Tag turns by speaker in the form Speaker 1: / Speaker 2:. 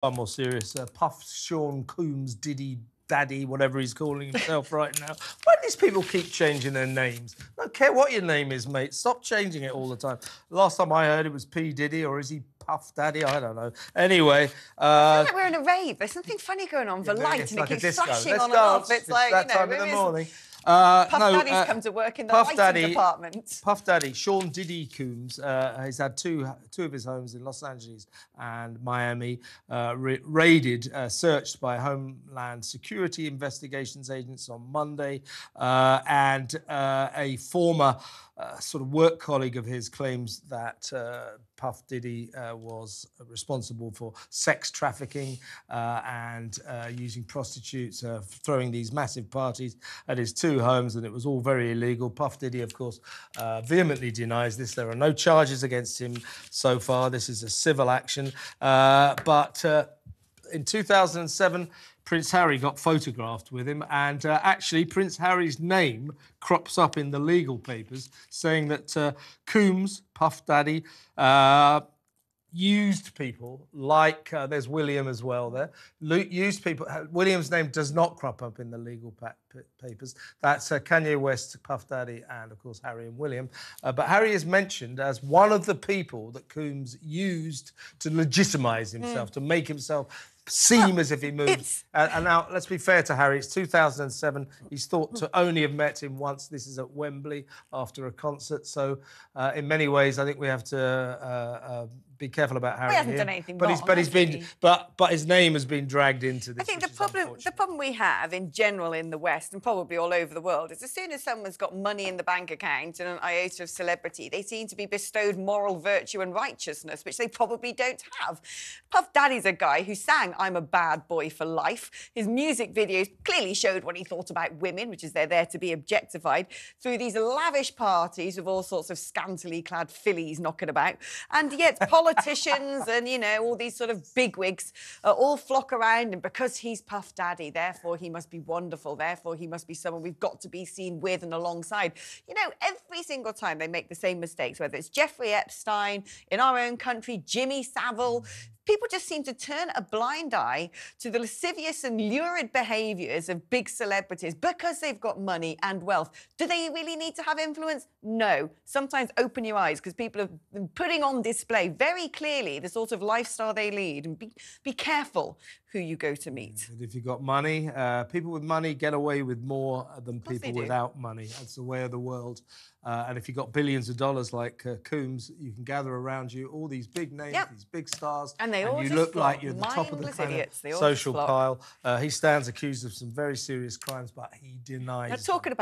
Speaker 1: Far more serious. Puff Sean Combs, Diddy, Daddy, whatever he's calling himself right now. Why do these people keep changing their names? I don't care what your name is, mate. Stop changing it all the time. Last time I heard it was P. Diddy, or is he Puff Daddy? I don't know. Anyway.
Speaker 2: I feel like we're in a rave. There's something funny going on with the light,
Speaker 1: it's
Speaker 2: and
Speaker 1: like
Speaker 2: it keeps
Speaker 1: disco.
Speaker 2: flashing
Speaker 1: Let's
Speaker 2: on
Speaker 1: dance.
Speaker 2: and off. It's like,
Speaker 1: that
Speaker 2: you know,
Speaker 1: time in the morning.
Speaker 2: Puff Daddy's come to work in the lighting department.
Speaker 1: Puff Daddy, Sean Diddy Combs, has had two of his homes in Los Angeles and Miami raided, searched by Homeland Security Investigations agents on Monday, and a former sort of work colleague of his claims that Puff Diddy was responsible for sex trafficking and using prostitutes, throwing these massive parties at his two homes, and it was all very illegal. Puff Diddy, of course, vehemently denies this. There are no charges against him so far. This is a civil action. But in 2007, Prince Harry got photographed with him, and actually Prince Harry's name crops up in the legal papers saying that Combs, Puff Daddy, used people like, there's William as well there, used people. William's name does not crop up in the legal papers. That's Kanye West, Puff Daddy, and of course Harry and William. But Harry is mentioned as one of the people that Combs used to legitimise himself, to make himself seem as if he moved. And now, let's be fair to Harry, it's 2007. He's thought to only have met him once. This is at Wembley after a concert. So in many ways, I think we have to be careful about Harry.
Speaker 2: He hasn't done anything wrong,
Speaker 1: but his name has been dragged into this.
Speaker 2: I think the problem we have in general in the West and probably all over the world is as soon as someone's got money in the bank account and an iota of celebrity, they seem to be bestowed moral virtue and righteousness, which they probably don't have. Puff Daddy's a guy who sang "I'm a bad boy for life." His music videos clearly showed what he thought about women, which is they're there to be objectified, through these lavish parties with all sorts of scantily clad fillies knocking about. And yet politicians and, you know, all these sort of bigwigs all flock around, and because he's Puff Daddy, therefore he must be wonderful, therefore he must be someone we've got to be seen with and alongside. You know, every single time they make the same mistakes, whether it's Jeffrey Epstein, in our own country, Jimmy Savile, people just seem to turn a blind eye to the lascivious and lurid behaviours of big celebrities because they've got money and wealth. Do they really need to have influence? No. Sometimes open your eyes, because people have been putting on display very clearly the sort of lifestyle they lead, and be careful who you go to meet.
Speaker 1: And if you've got money, people with money get away with more than people without money. That's the way of the world. And if you've got billions of dollars like Combs, you can gather around you all these big names, these big stars,
Speaker 2: and you
Speaker 1: look like you're at the top of the planet, social pile. He stands accused of some very serious crimes, but he denies.
Speaker 2: Talking about